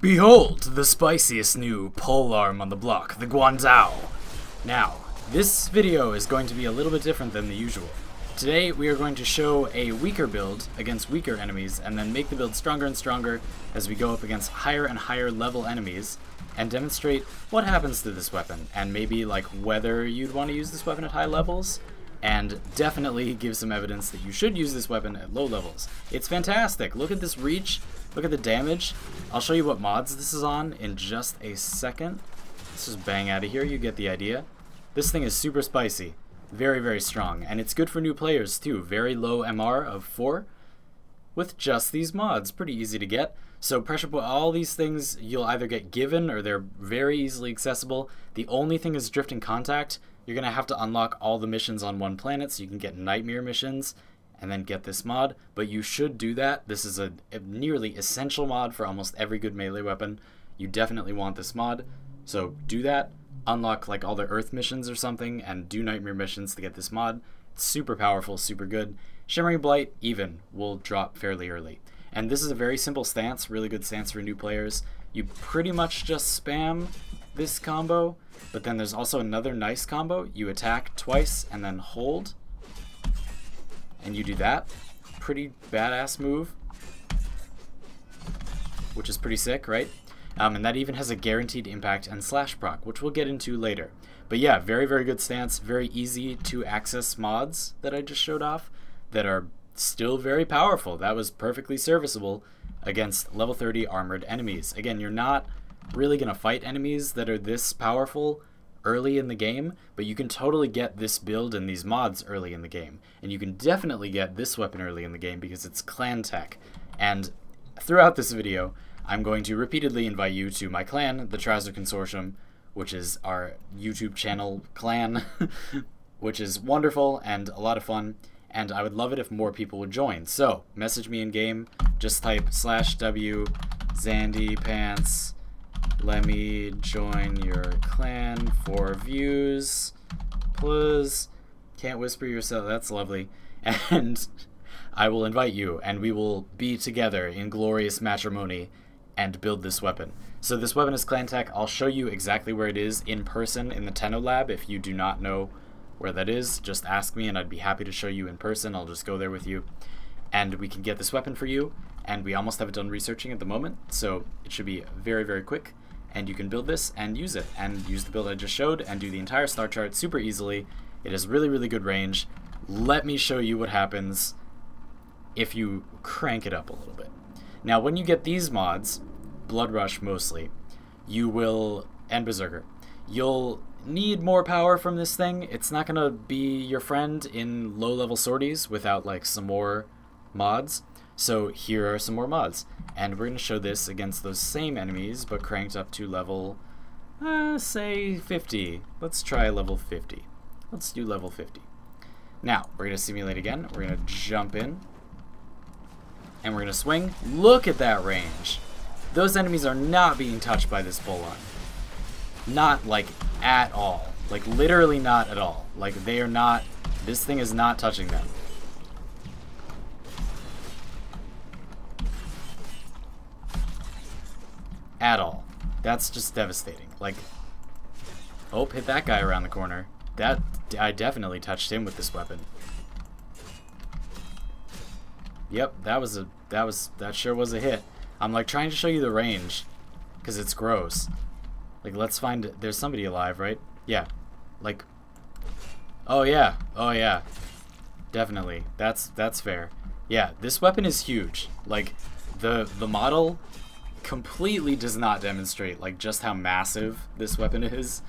Behold, the spiciest new polearm on the block, the Guandao. Now, this video is going to be a little bit different than the usual. Today, we are going to show a weaker build against weaker enemies, and then make the build stronger and stronger as we go up against higher and higher level enemies, and demonstrate what happens to this weapon, and maybe like whether you'd want to use this weapon at high levels, and definitely give some evidence that you should use this weapon at low levels. It's fantastic! Look at this reach, look at the damage. I'll show you what mods this is on in just a second. Let's just bang out of here, you get the idea. This thing is super spicy, very, very strong, and it's good for new players too. Very low MR of 4 with just these mods, pretty easy to get. So pressure point, all these things you'll either get given or they're very easily accessible. The only thing is drift and contact. You're gonna have to unlock all the missions on one planet so you can get nightmare missions and then get this mod, but you should do that. This is a nearly essential mod for almost every good melee weapon. You definitely want this mod, so do that. Unlock like all the Earth missions or something and do nightmare missions to get this mod. It's super powerful, super good. Shimmering Blight even will drop fairly early. And this is a very simple stance, really good stance for new players. You pretty much just spam this combo, but then there's also another nice combo. You attack twice and then hold, and you do that. Pretty badass move, which is pretty sick, right? And that even has a guaranteed impact and slash proc, which we'll get into later. But yeah, very, very good stance, very easy to access mods that I just showed off that are still very powerful. That was perfectly serviceable against level 30 armored enemies. Again, you're not really going to fight enemies that are this powerful early in the game, but you can totally get this build and these mods early in the game. And you can definitely get this weapon early in the game because it's clan tech. And throughout this video, I'm going to repeatedly invite you to my clan, the Trouser Consortium, which is our YouTube channel clan, which is wonderful and a lot of fun, and I would love it if more people would join. So, message me in game, just type /w ZandyPants, let me join your clan for views, please. Can't whisper yourself, that's lovely. And I will invite you, and we will be together in glorious matrimony and build this weapon. So this weapon is clan tech. I'll show you exactly where it is in person in the Tenno lab. If you do not know where that is, just ask me and I'd be happy to show you in person. I'll just go there with you and we can get this weapon for you, and we almost have it done researching at the moment, so it should be very, very quick, and you can build this and use it and use the build I just showed and do the entire star chart super easily. It has really, really good range. Let me show you what happens if you crank it up a little bit. Now when you get these mods, Blood Rush mostly, you will, and Berserker, you'll need more power from this thing. It's not gonna be your friend in low level sorties without like some more mods. So here are some more mods, and we're gonna show this against those same enemies but cranked up to level, say 50. Let's try level 50. Let's do level 50. Now we're gonna simulate again. We're gonna jump in and we're gonna swing. Look at that range. Those enemies are not being touched by this polearm. Not like at all. Like literally not at all. Like they are not, this thing is not touching them. At all. That's just devastating. Like, oh, hit that guy around the corner. That, I definitely touched him with this weapon. Yep, that sure was a hit. I'm like trying to show you the range because it's gross. Like, let's find, there's somebody alive, right? Yeah. Like, oh yeah, definitely. That's fair. Yeah, this weapon is huge. Like, the model completely does not demonstrate like just how massive this weapon is.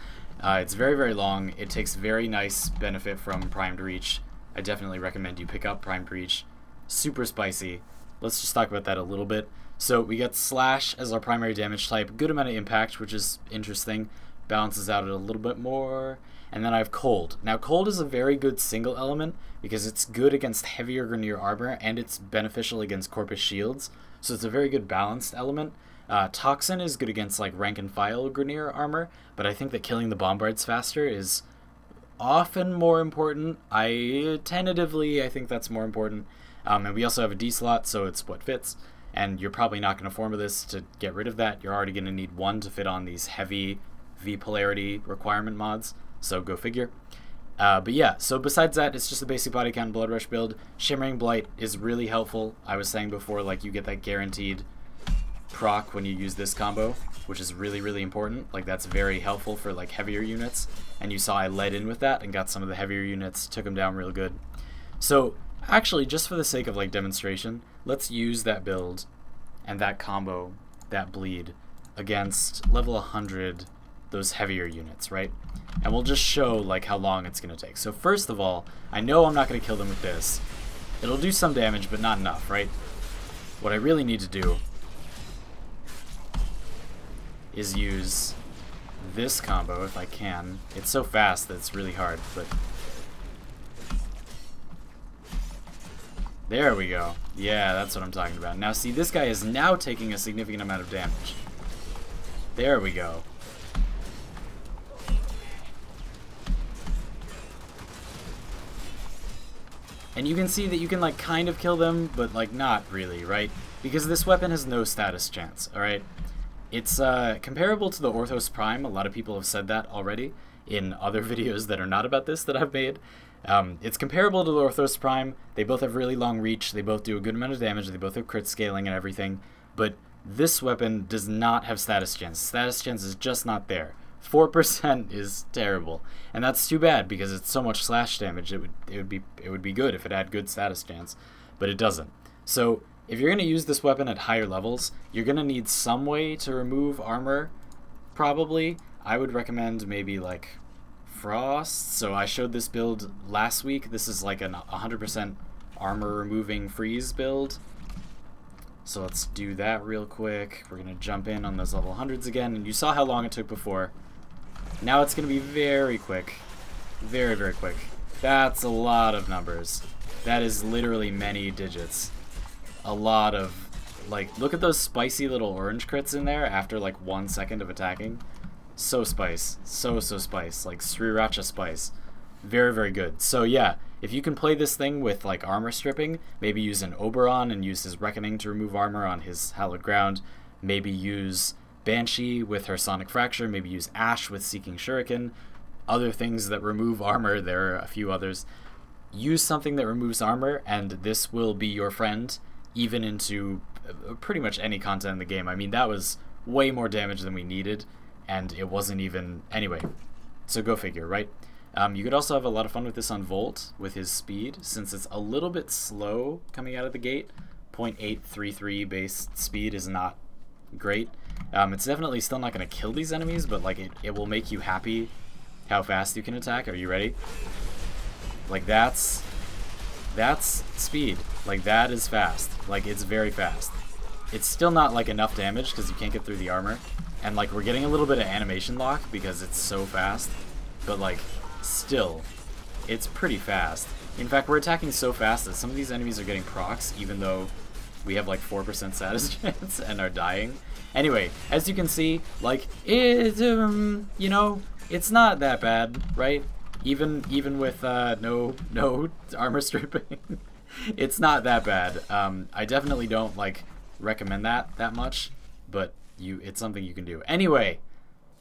It's very, very long. It takes very nice benefit from Primed Reach. I definitely recommend you pick up Primed Reach. Super spicy. Let's just talk about that a little bit. So we got Slash as our primary damage type, good amount of impact, which is interesting, balances out a little bit more. And then I have Cold. Now Cold is a very good single element because it's good against heavier Grineer armor and it's beneficial against Corpus shields, so it's a very good balanced element. Toxin is good against like rank and file Grineer armor, but I think that killing the Bombards faster is often more important. I think that's more important. And we also have a D slot, so it's what fits. and you're probably not going to form this to get rid of that. You're already going to need one to fit on these heavy V polarity requirement mods, so go figure. But yeah, so besides that, it's just a basic body count and blood rush build. Shimmering Blight is really helpful. I was saying before, like, you get that guaranteed proc when you use this combo, which is really, really important. Like, that's very helpful for, like, heavier units. And you saw I led in with that and got some of the heavier units, took them down real good. So, actually, just for the sake of, like, demonstration, let's use that build and that combo, that bleed, against level 100, those heavier units, right? And we'll just show, like, how long it's going to take. So first of all, I know I'm not going to kill them with this. It'll do some damage, but not enough, right? What I really need to do is use this combo if I can. It's so fast that it's really hard, but... There we go. Yeah, that's what I'm talking about. Now see, this guy is now taking a significant amount of damage. There we go. And you can see that you can, like, kind of kill them, but, like, not really, right? Because this weapon has no status chance, alright? It's comparable to the Orthos Prime. A lot of people have said that already in other videos that are not about this that I've made. It's comparable to the Orthos Prime. They both have really long reach. They both do a good amount of damage. They both have crit scaling and everything. But this weapon does not have status chance. Status chance is just not there. 4% is terrible, and that's too bad because it's so much slash damage. It would be good if it had good status chance, but it doesn't. So if you're going to use this weapon at higher levels, you're going to need some way to remove armor. Probably, I would recommend maybe like Frost. So I showed this build last week. This is like an 100% armor removing freeze build. So let's do that real quick. We're going to jump in on those level 100s again, and you saw how long it took before. Now it's going to be very quick. Very, very quick. That's a lot of numbers. That is literally many digits. A lot of, like, look at those spicy little orange crits in there after, like, 1 second of attacking. So spice. So spice. Like, sriracha spice. Very, very good. So, yeah, if you can play this thing with, like, armor stripping, maybe use an Oberon and use his Reckoning to remove armor on his Hallowed Ground. Maybe use Banshee with her Sonic Fracture. Maybe use Ash with Seeking Shuriken. Other things that remove armor, there are a few others. Use something that removes armor, and this will be your friend, even into pretty much any content in the game. I mean, that was way more damage than we needed, and it wasn't even... Anyway, so go figure, right? You could also have a lot of fun with this on Volt, with his speed, since it's a little bit slow coming out of the gate. 0.833 base speed is not great. It's definitely still not going to kill these enemies, but like it will make you happy how fast you can attack. Are you ready? Like that's speed. Like that is fast. Like it's very fast. It's still not like enough damage because you can't get through the armor, and like we're getting a little bit of animation lock because it's so fast, but like still it's pretty fast. In fact, we're attacking so fast that some of these enemies are getting procs even though we have like 4% status chance and are dying. Anyway, as you can see, like it, you know, it's not that bad, right? Even with no armor stripping, it's not that bad. I definitely don't like recommend that much, but it's something you can do. Anyway,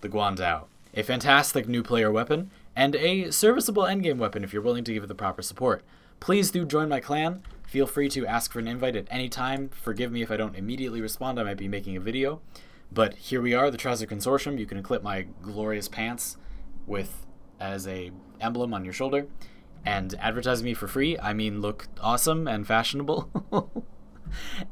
the Guandao, a fantastic new player weapon and a serviceable endgame weapon if you're willing to give it the proper support. Please do join my clan. Feel free to ask for an invite at any time. Forgive me if I don't immediately respond. I might be making a video. But here we are, the Trouser Consortium. You can clip my glorious pants with as a emblem on your shoulder and advertise me for free. I mean, look awesome and fashionable.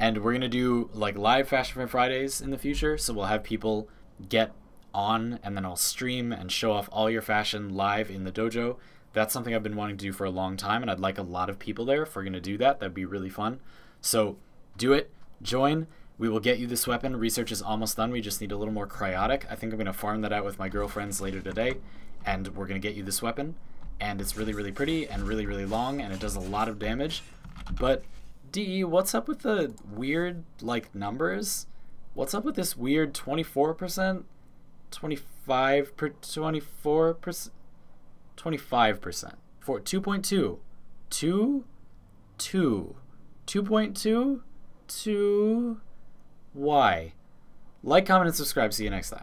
And we're going to do like live Fashion Fridays in the future. So we'll have people get on and then I'll stream and show off all your fashion live in the dojo. That's something I've been wanting to do for a long time, and I'd like a lot of people there. If we're going to do that, that'd be really fun. So do it. Join. We will get you this weapon. Research is almost done. We just need a little more cryotic. I think I'm going to farm that out with my girlfriends later today, and we're going to get you this weapon. And it's really, really pretty and really, really long, and it does a lot of damage. But, DE, what's up with the weird, like, numbers? What's up with this weird 24%? 25 per 24%? 25% for 2.2 2 2 2.2 2 Why? Like, comment, and subscribe. See you next time.